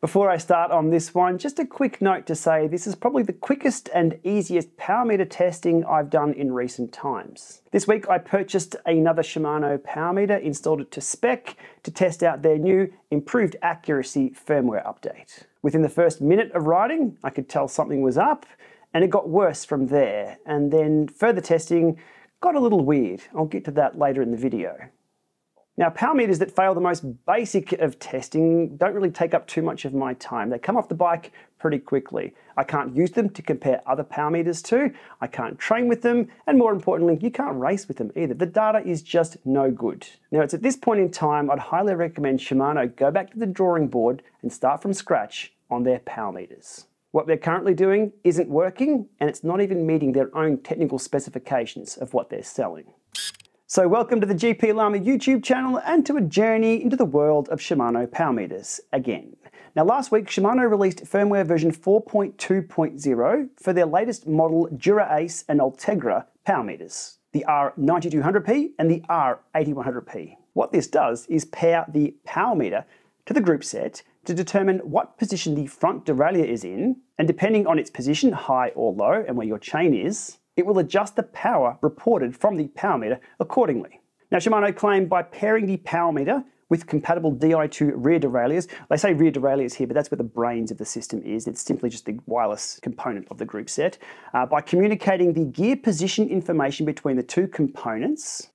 Before I start on this one, just a quick note to say this is probably the quickest and easiest power meter testing I've done in recent times. This week I purchased another Shimano power meter, installed it to spec to test out their new improved accuracy firmware update. Within the first minute of riding, I could tell something was up, and it got worse from there, and then further testing got a little weird. I'll get to that later in the video. Now, power meters that fail the most basic of testing don't really take up too much of my time. They come off the bike pretty quickly. I can't use them to compare other power meters to, I can't train with them, and more importantly, you can't race with them either. The data is just no good. Now, it's at this point in time I'd highly recommend Shimano go back to the drawing board and start from scratch on their power meters. What they're currently doing isn't working, and it's not even meeting their own technical specifications of what they're selling. So welcome to the GPLama YouTube channel and to a journey into the world of Shimano power meters again. Now, last week Shimano released firmware version 4.2.0 for their latest model Dura-Ace and Ultegra power meters, the R9200P and the R8100P. What this does is pair the power meter to the group set to determine what position the front derailleur is in, and depending on its position, high or low, and where your chain is, it will adjust the power reported from the power meter accordingly. Now, Shimano claim by pairing the power meter with compatible Di2 rear derailleurs, they say rear derailleurs here, but that's where the brains of the system is. It's simply just the wireless component of the group set. By communicating the gear position information between the two components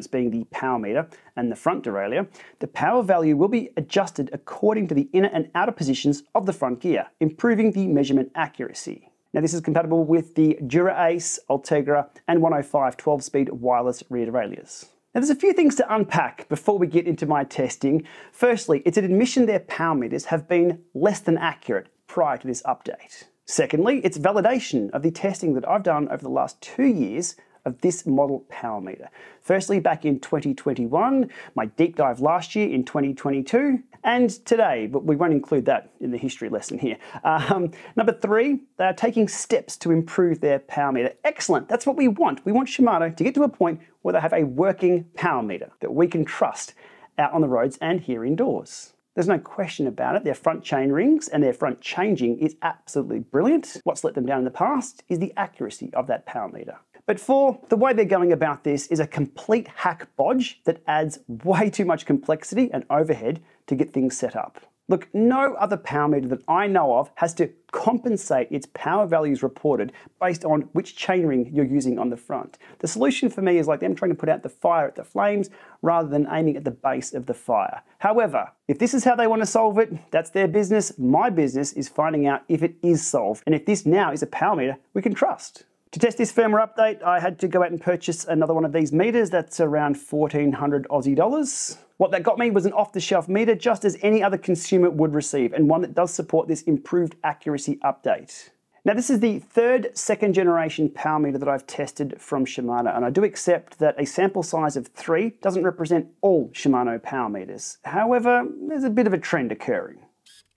being the power meter and the front derailleur, the power value will be adjusted according to the inner and outer positions of the front gear, improving the measurement accuracy. Now, this is compatible with the Dura-Ace, Ultegra, and 105 12-speed wireless rear derailleurs. Now, there's a few things to unpack before we get into my testing. Firstly, it's an admission their power meters have been less than accurate prior to this update. Secondly, it's validation of the testing that I've done over the last 2 years of this model power meter. Firstly, back in 2021, my deep dive last year in 2022, and today, but we won't include that in the history lesson here. Number 3, they are taking steps to improve their power meter. Excellent, that's what we want. We want Shimano to get to a point where they have a working power meter that we can trust out on the roads and here indoors. There's no question about it, their front chain rings and their front changing is absolutely brilliant. What's let them down in the past is the accuracy of that power meter. But 4, the way they're going about this is a complete hack bodge that adds way too much complexity and overhead to get things set up. Look, no other power meter that I know of has to compensate its power values reported based on which chainring you're using on the front. The solution for me is like them trying to put out the fire at the flames rather than aiming at the base of the fire. However, if this is how they want to solve it, that's their business. My business is finding out if it is solved, and if this now is a power meter we can trust. To test this firmware update, I had to go out and purchase another one of these meters. That's around 1,400 Aussie dollars. What that got me was an off-the-shelf meter, just as any other consumer would receive, and one that does support this improved accuracy update. Now, this is the third second-generation power meter that I've tested from Shimano, and I do accept that a sample size of 3 doesn't represent all Shimano power meters. However, there's a bit of a trend occurring.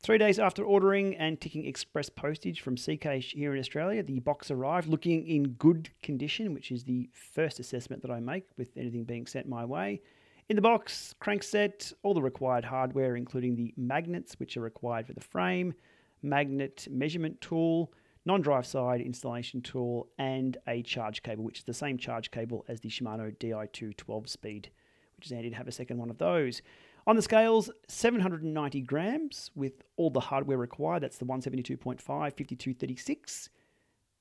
3 days after ordering and ticking express postage from CCache here in Australia, the box arrived looking in good condition, which is the first assessment that I make with anything being sent my way. In the box, crankset, all the required hardware, including the magnets which are required for the frame, magnet measurement tool, non-drive side installation tool, and a charge cable, which is the same charge cable as the Shimano Di2 12-speed, which is handy to have a second one of those. On the scales, 790 grams with all the hardware required. That's the 172.5, 5236.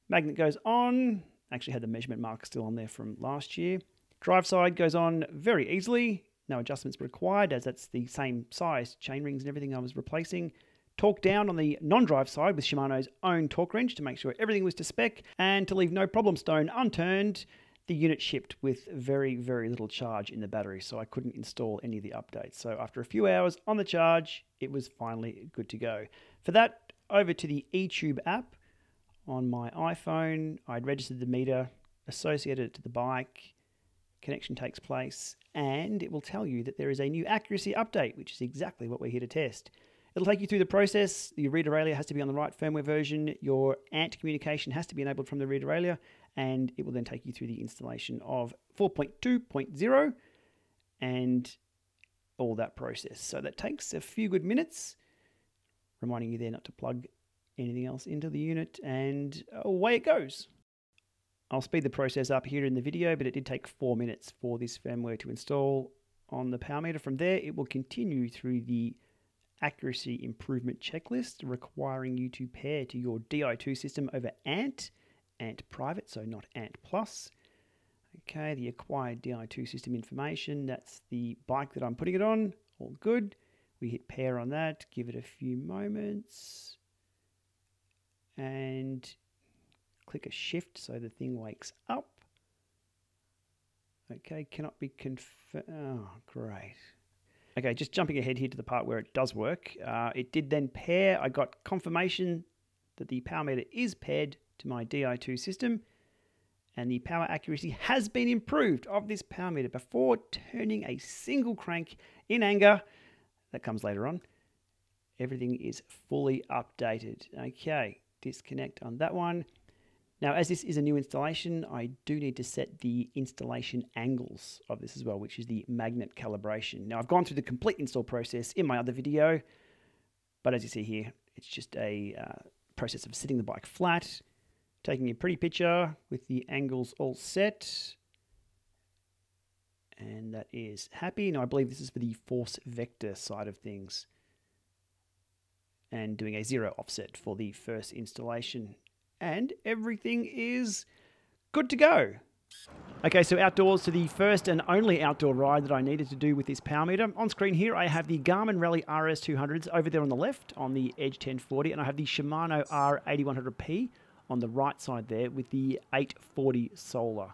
Magnet goes on. Actually had the measurement mark still on there from last year. Drive side goes on very easily. No adjustments required, as that's the same size chain rings and everything I was replacing. Torque down on the non-drive side with Shimano's own torque wrench to make sure everything was to spec, and to leave no problem stone unturned, the unit shipped with very, very little charge in the battery, so I couldn't install any of the updates. So after a few hours on the charge, it was finally good to go. For that, over to the eTube app on my iPhone. I'd registered the meter, associated it to the bike, connection takes place, and it will tell you that there is a new accuracy update, which is exactly what we're here to test. It'll take you through the process. Your rear derailleur has to be on the right firmware version. Your ANT communication has to be enabled from the rear derailleur, and it will then take you through the installation of 4.2.0 and all that process. So that takes a few good minutes. reminding you there not to plug anything else into the unit, and away it goes. I'll speed the process up here in the video, but it did take 4 minutes for this firmware to install on the power meter. From there, it will continue through the accuracy improvement checklist, requiring you to pair to your Di2 system over Ant Private, so not Ant Plus. Okay, the acquired Di2 system information, that's the bike that I'm putting it on, all good. We hit pair on that, give it a few moments, and click a shift so the thing wakes up. Okay, cannot be confirmed. Oh, great. Okay, just jumping ahead here to the part where it does work. It did then pair. I got confirmation that the power meter is paired to my Di2 system, and the power accuracy has been improved of this power meter before turning a single crank in anger. That comes later on. Everything is fully updated. Okay, disconnect on that one. Now, as this is a new installation, I do need to set the installation angles of this as well, which is the magnet calibration. Now, I've gone through the complete install process in my other video, but as you see here, it's just a process of sitting the bike flat, taking a pretty picture with the angles all set, and that is happy. Now, I believe this is for the force vector side of things, and doing a 0 offset for the first installation. And everything is good to go. Okay, so outdoors to the first and only outdoor ride that I needed to do with this power meter. On screen here, I have the Garmin Rally RS200s over there on the left on the Edge 1040, and I have the Shimano R8100P on the right side there with the 840 solar.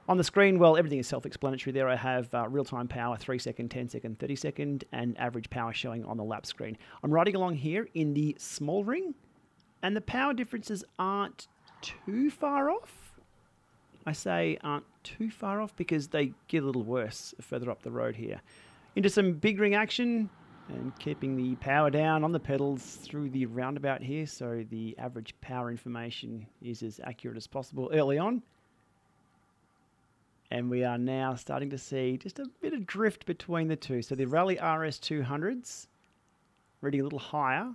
On the screen, well, everything is self-explanatory there. I have real-time power, 3 second, 10 second, 30 second, and average power showing on the lap screen. I'm riding along here in the small ring, and the power differences aren't too far off. I say aren't too far off because they get a little worse further up the road here. Into some big ring action and keeping the power down on the pedals through the roundabout here, so the average power information is as accurate as possible early on. And we are now starting to see just a bit of drift between the two. So the Rally RS200s reading a little higher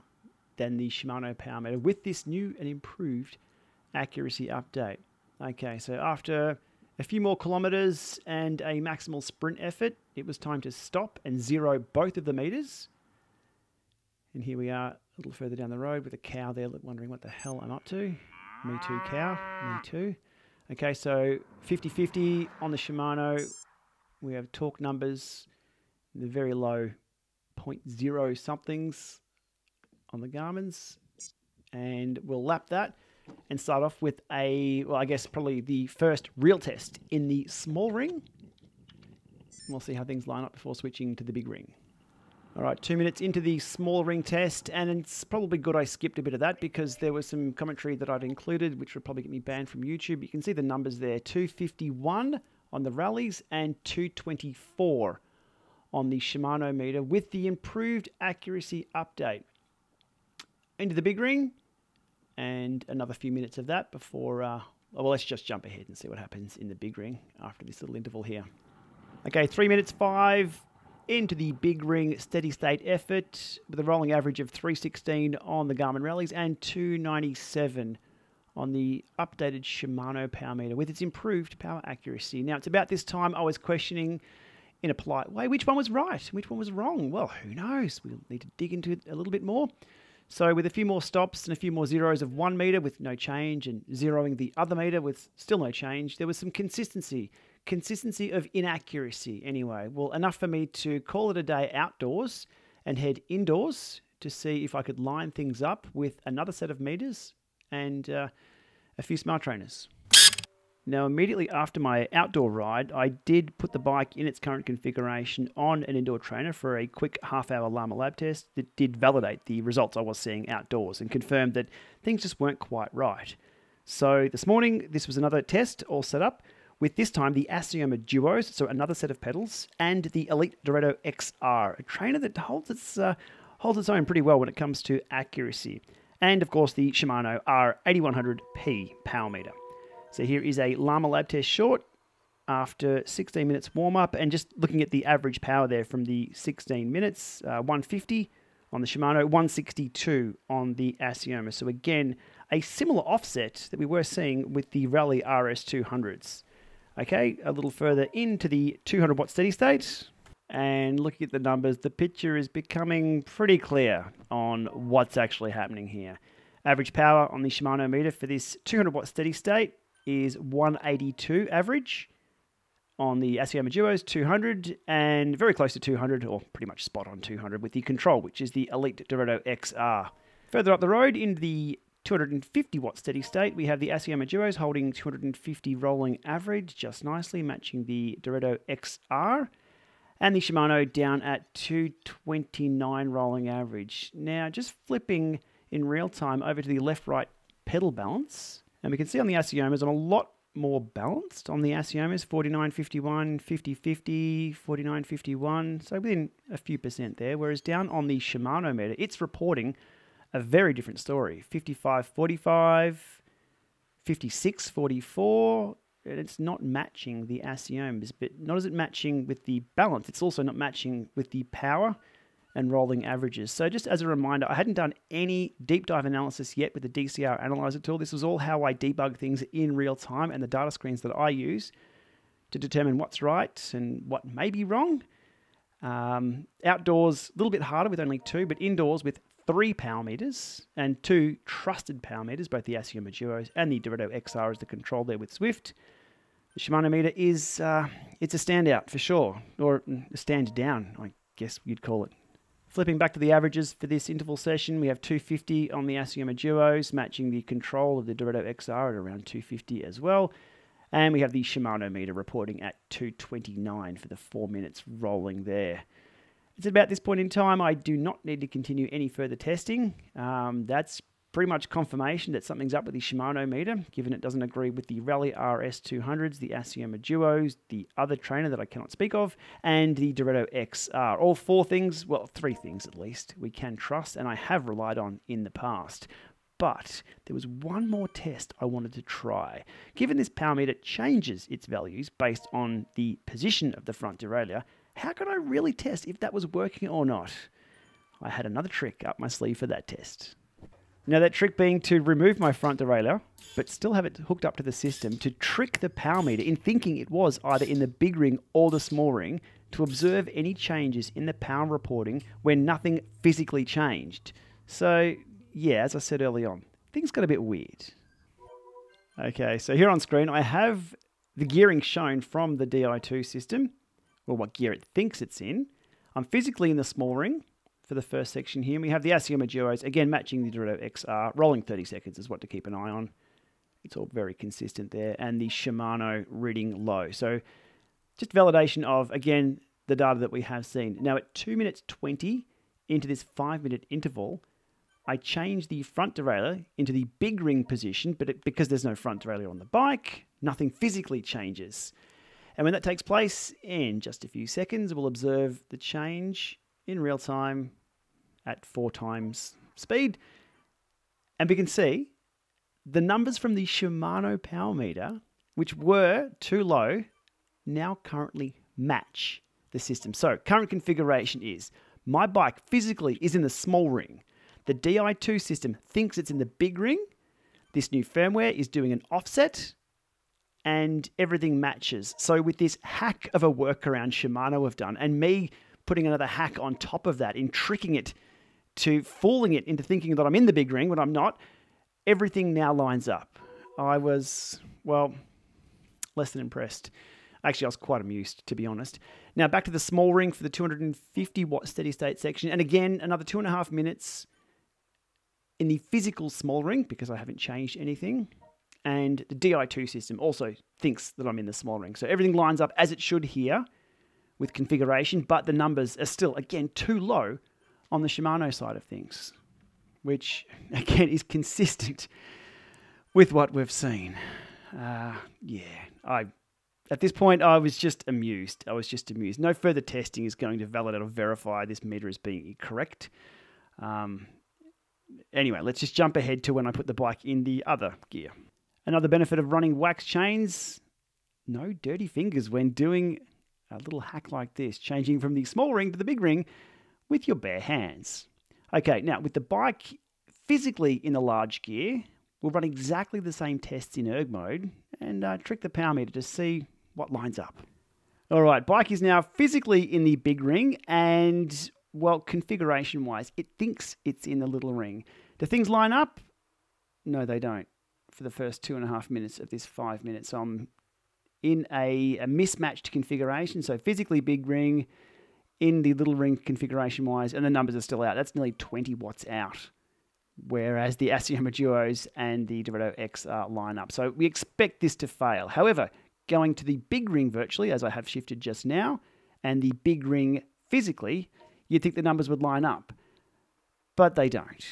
than the Shimano power meter with this new and improved accuracy update. Okay, so after a few more kilometers and a maximal sprint effort, it was time to stop and zero both of the meters. And here we are a little further down the road with a cow there wondering what the hell I'm up to. Me too, cow. Me too. Okay, so 50-50 on the Shimano. We have torque numbers, the very low 0.0 somethings on the Garmin's, and we'll lap that and start off with a, well, I guess probably the first real test in the small ring. We'll see how things line up before switching to the big ring. All right, 2 minutes into the small ring test, and it's probably good I skipped a bit of that because there was some commentary that I'd included, which would probably get me banned from YouTube. You can see the numbers there, 251 on the rallies and 224 on the Shimano meter with the improved accuracy update. Into the big ring, and another few minutes of that before, well, let's just jump ahead and see what happens in the big ring after this little interval here. Okay, 3 minutes 5 into the big ring steady state effort with a rolling average of 316 on the Garmin rallies and 297 on the updated Shimano power meter with its improved power accuracy. Now, it's about this time I was questioning in a polite way which one was right and which one was wrong. Well, who knows? We'll need to dig into it a little bit more. So with a few more stops and a few more zeros of 1 meter with no change and zeroing the other meter with still no change, there was some consistency of inaccuracy anyway. Well, enough for me to call it a day outdoors and head indoors to see if I could line things up with another set of meters and a few smart trainers. Now, immediately after my outdoor ride, I did put the bike in its current configuration on an indoor trainer for a quick half-hour Llama lab test that did validate the results I was seeing outdoors and confirmed that things just weren't quite right. So this morning, this was another test all set up with this time the Asioma Duos, so another set of pedals, and the Elite Dorado XR, a trainer that holds its own pretty well when it comes to accuracy. And of course the Shimano R8100P power meter. So here is a Llama lab test short after 16 minutes warm up, and just looking at the average power there from the 16 minutes, 150 on the Shimano, 162 on the Asioma. So again, a similar offset that we were seeing with the Rally RS200s. Okay, a little further into the 200 watt steady state, and looking at the numbers, the picture is becoming pretty clear on what's actually happening here. Average power on the Shimano meter for this 200 watt steady state is 182 average. On the Asioma Duos, 200, and very close to 200, or pretty much spot on 200 with the control, which is the Elite Dura-Ace XR. Further up the road, in the 250 watt steady state, we have the Asioma Duos holding 250 rolling average, just nicely matching the Dura-Ace XR, and the Shimano down at 229 rolling average. Now, just flipping in real time over to the left-right pedal balance, and we can see on the Asiomas I'm a lot more balanced. On the Asiomas, 49.51, 50.50, 49.51, so within a few percent there, whereas down on the Shimano meter, it's reporting a very different story. 55.45, 56.44, and it's not matching the Asiomas, but not as it matching with the balance, it's also not matching with the power and rolling averages. So just as a reminder, I hadn't done any deep dive analysis yet with the DCR Analyzer tool. This was all how I debug things in real time and the data screens that I use to determine what's right and what may be wrong. Outdoors, a little bit harder with only 2, but indoors with 3 power meters and 2 trusted power meters, both the Asioma Duos and the Dura-Ace XR as the control there with Swift. The Shimano meter is, it's a standout for sure, or a stand down, I guess you'd call it. Flipping back to the averages for this interval session, we have 250 on the Asioma Duos, matching the control of the Dura-Ace XR at around 250 as well. And we have the Shimano meter reporting at 229 for the 4 minutes rolling there. It's about this point in time, I do not need to continue any further testing. That's pretty much confirmation that something's up with the Shimano meter, given it doesn't agree with the Rally RS200s, the Asioma Duos, the other trainer that I cannot speak of, and the Dura-Ace XR. All 4 things, well, 3 things at least, we can trust and I have relied on in the past. But there was one more test I wanted to try. Given this power meter changes its values based on the position of the front derailleur, how could I really test if that was working or not? I had another trick up my sleeve for that test. Now, that trick being to remove my front derailleur, but still have it hooked up to the system to trick the power meter in thinking it was either in the big ring or the small ring to observe any changes in the power reporting when nothing physically changed. So, yeah, as I said early on, things got a bit weird. Okay, so here on screen, I have the gearing shown from the Di2 system, or what gear it thinks it's in. I'm physically in the small ring for the first section here. We have the Asioma Duos, again matching the Dura-Ace XR. Rolling 30 seconds is what to keep an eye on. It's all very consistent there. And the Shimano reading low. So just validation of, again, the data that we have seen. Now at 2 minutes 20 into this 5 minute interval, I changed the front derailleur into the big ring position, but because there's no front derailleur on the bike, nothing physically changes. And when that takes place, in just a few seconds, we'll observe the change in real time at 4 times speed. And we can see the numbers from the Shimano power meter, which were too low, now currently match the system. So current configuration is my bike physically is in the small ring. The Di2 system thinks it's in the big ring. This new firmware is doing an offset and everything matches. So with this hack of a workaround Shimano have done, and me putting another hack on top of that in tricking it to fooling it into thinking that I'm in the big ring when I'm not, everything now lines up. I was, well, less than impressed. Actually, I was quite amused, to be honest. Now, back to the small ring for the 250 watt steady state section. And again, another 2.5 minutes in the physical small ring because I haven't changed anything. And the Di2 system also thinks that I'm in the small ring. So everything lines up as it should here with configuration, but the numbers are still, again, too low on the Shimano side of things, which, again, is consistent with what we've seen. At this point, I was just amused. No further testing is going to validate or verify this meter as being correct. Anyway, let's just jump ahead to when I put the bike in the other gear. Another benefit of running wax chains, no dirty fingers when doing a little hack like this, changing from the small ring to the big ring with your bare hands. Okay, now with the bike physically in the large gear, we'll run exactly the same tests in erg mode and trick the power meter to see what lines up. All right, bike is now physically in the big ring and, well, configuration-wise, it thinks it's in the little ring. Do things line up? No, they don't for the first 2.5 minutes of this 5 minutes. So I'm in a mismatched configuration, so physically big ring, in the little ring configuration-wise, and the numbers are still out. That's nearly 20 watts out, whereas the Shimano Duos and the Dura-Ace line up. So we expect this to fail. However, going to the big ring virtually, as I have shifted just now, and the big ring physically, you'd think the numbers would line up, but they don't.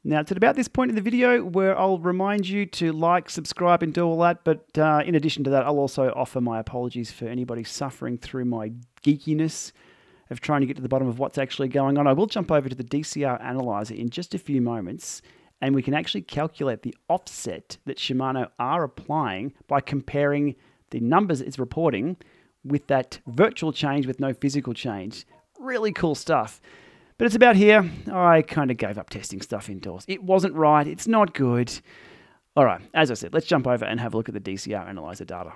Now, it's at about this point in the video where I'll remind you to like, subscribe, and do all that, but in addition to that, I'll also offer my apologies for anybody suffering through my geekiness of trying to get to the bottom of what's actually going on. I will jump over to the DCR analyzer in just a few moments, and we can actually calculate the offset that Shimano are applying by comparing the numbers it's reporting with that virtual change with no physical change. Really cool stuff. But it's about here. I kind of gave up testing stuff indoors. It wasn't right. It's not good. All right, as I said, let's jump over and have a look at the DCR analyzer data.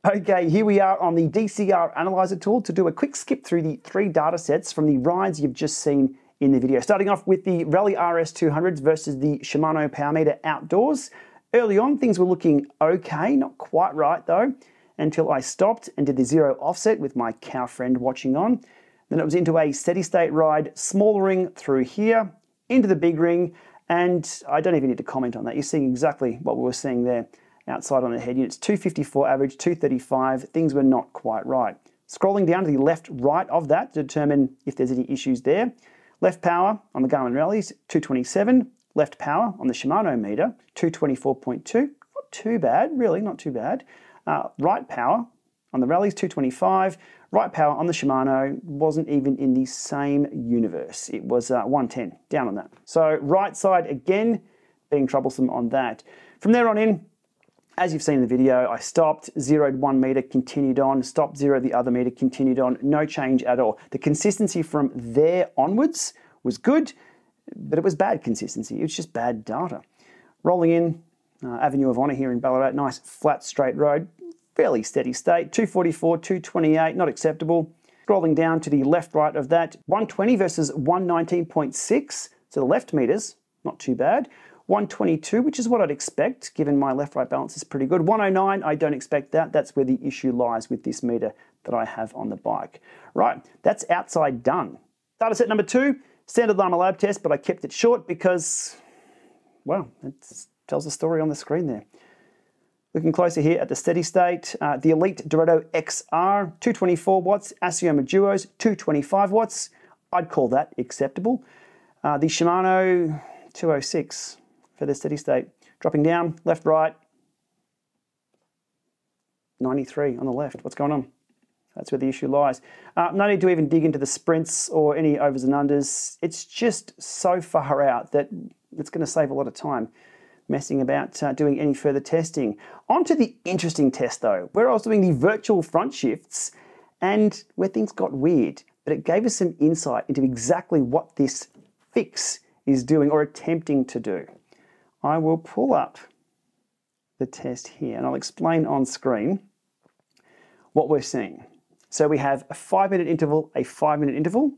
Okay, here we are on the DCR Analyzer tool to do a quick skip through the 3 data sets from the rides you've just seen in the video. Starting off with the Rally RS200s versus the Shimano Power Meter outdoors. Early on, things were looking okay, not quite right though, until I stopped and did the 0 offset with my cow friend watching on. Then it was into a steady state ride, small ring through here, into the big ring, and I don't even need to comment on that. You're seeing exactly what we were seeing there. Outside on the head units, 254 average, 235, things were not quite right. Scrolling down to the left-right of that to determine if there's any issues there. Left power on the Garmin Rallies, 227. Left power on the Shimano meter, 224.2. Not too bad, really, not too bad. Right power on the Rallies, 225. Right power on the Shimano wasn't even in the same universe. It was 110, down on that. So right side, again, being troublesome on that. From there on in, as you've seen in the video, I stopped, zeroed 1 meter, continued on, stopped, zeroed the other meter, continued on, no change at all. The consistency from there onwards was good, but it was bad consistency. It was just bad data. Rolling in, Avenue of Honour here in Ballarat, nice flat straight road, fairly steady state, 244, 228, not acceptable. Scrolling down to the left-right of that, 120 versus 119.6, so the left meters, not too bad. 122, which is what I'd expect, given my left-right balance is pretty good. 109, I don't expect that. That's where the issue lies with this meter that I have on the bike. Right, that's outside done. Data set number 2, standard Lama lab test, but I kept it short because, well, it tells the story on the screen there. Looking closer here at the steady state, the Elite Dura-Ace XR, 224 watts, Shimano Duos, 225 watts. I'd call that acceptable. The Shimano 206 for the steady state. Dropping down, left, right, 93 on the left. What's going on? That's where the issue lies. No need to even dig into the sprints or any overs and unders. It's just so far out that it's going to save a lot of time messing about doing any further testing. On to the interesting test though, where I was doing the virtual front shifts and where things got weird, but it gave us some insight into exactly what this fix is doing or attempting to do. I will pull up the test here and I'll explain on screen what we're seeing. So we have a 5-minute interval, a 5-minute interval,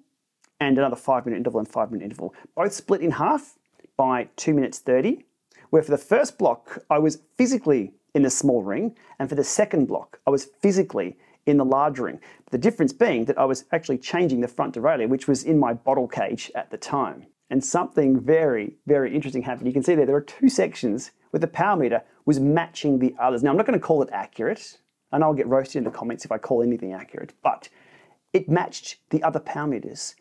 and another 5-minute interval and 5-minute interval, both split in half by 2 minutes 30, where for the first block, I was physically in the small ring, and for the second block, I was physically in the large ring. The difference being that I was actually changing the front derailleur, which was in my bottle cage at the time. And something very, very interesting happened. You can see there are 2 sections where the power meter was matching the others. Now, I'm not going to call it accurate, and I'll get roasted in the comments if I call anything accurate, but it matched the other power meters,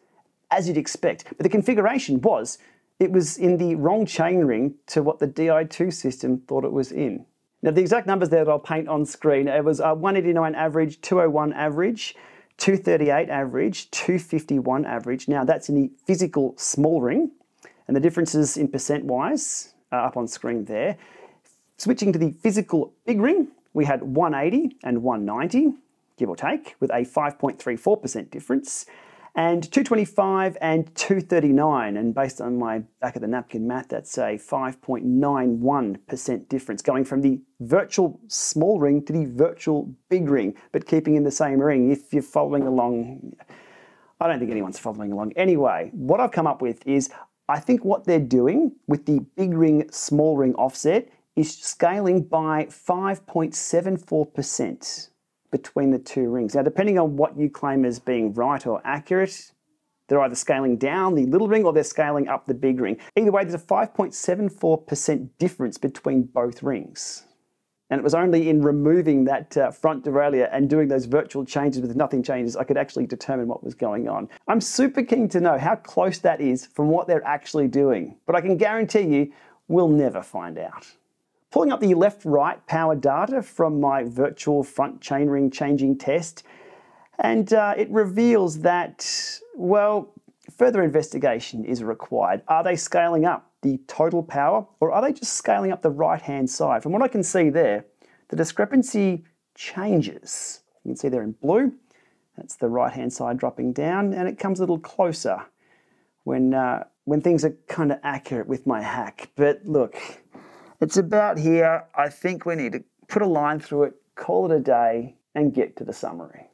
as you'd expect. But the configuration was, it was in the wrong chain ring to what the Di2 system thought it was in. Now, the exact numbers there that I'll paint on screen, it was 189 average, 201 average, 238 average, 251 average. Now that's in the physical small ring, and the differences in percent-wise are up on screen there. Switching to the physical big ring, we had 180 and 190, give or take, with a 5.34% difference. and 225 and 239. And based on my back of the napkin math, that's a 5.91% difference, going from the virtual small ring to the virtual big ring, but keeping in the same ring. If you're following along, I don't think anyone's following along. Anyway, what I've come up with is, I think what they're doing with the big ring, small ring offset is scaling by 5.74% between the two rings. Now, depending on what you claim as being right or accurate, they're either scaling down the little ring or they're scaling up the big ring. Either way, there's a 5.74% difference between both rings. And it was only in removing that front derailleur and doing those virtual changes with nothing changes, I could actually determine what was going on. I'm super keen to know how close that is from what they're actually doing, but I can guarantee you we'll never find out. Pulling up the left-right power data from my virtual front chainring changing test, and it reveals that, well, further investigation is required. Are they scaling up the total power, or are they just scaling up the right-hand side? From what I can see there, the discrepancy changes. You can see there in blue, that's the right-hand side dropping down, and it comes a little closer when things are kind of accurate with my hack. But look, it's about here. I think we need to put a line through it, call it a day, and get to the summary.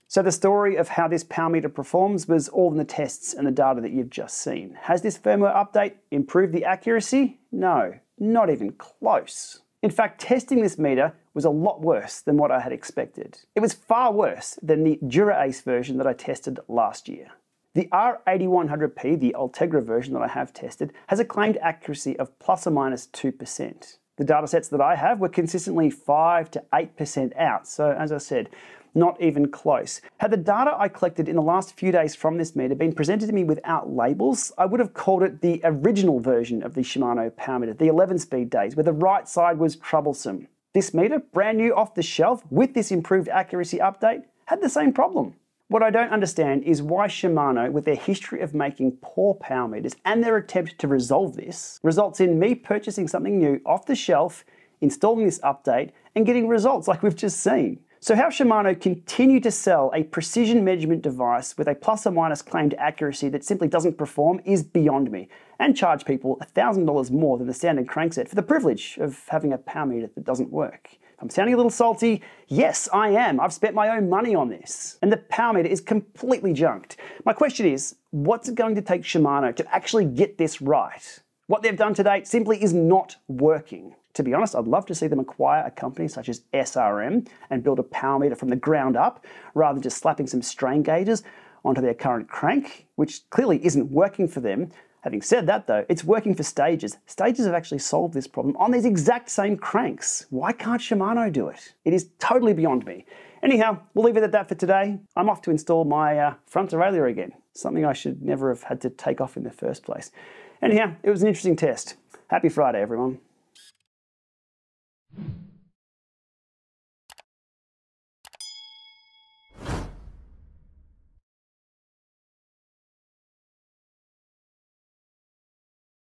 So the story of how this power meter performs was all in the tests and the data that you've just seen. Has this firmware update improved the accuracy? No, not even close. In fact, testing this meter was a lot worse than what I had expected. It was far worse than the Dura-Ace version that I tested last year. The R8100P, the Ultegra version that I have tested, has a claimed accuracy of plus or minus 2%. The datasets that I have were consistently 5 to 8% out, so as I said, not even close. Had the data I collected in the last few days from this meter been presented to me without labels, I would have called it the original version of the Shimano power meter, the 11-speed days, where the right side was troublesome. This meter, brand new off the shelf, with this improved accuracy update, had the same problem. What I don't understand is why Shimano, with their history of making poor power meters and their attempt to resolve this, results in me purchasing something new off the shelf, installing this update, and getting results like we've just seen. So how Shimano continue to sell a precision measurement device with a plus or minus claimed accuracy that simply doesn't perform is beyond me, and charge people $1,000 more than the standard crankset for the privilege of having a power meter that doesn't work. I'm sounding a little salty. Yes, I am. I've spent my own money on this. And the power meter is completely junked. My question is, what's it going to take Shimano to actually get this right? What they've done to date simply is not working. To be honest, I'd love to see them acquire a company such as SRM and build a power meter from the ground up, rather than just slapping some strain gauges onto their current crank, which clearly isn't working for them. Having said that though, it's working for Stages. Stages have actually solved this problem on these exact same cranks. Why can't Shimano do it? It is totally beyond me. Anyhow, we'll leave it at that for today. I'm off to install my front derailleur again, something I should never have had to take off in the first place. Anyhow, it was an interesting test. Happy Friday, everyone.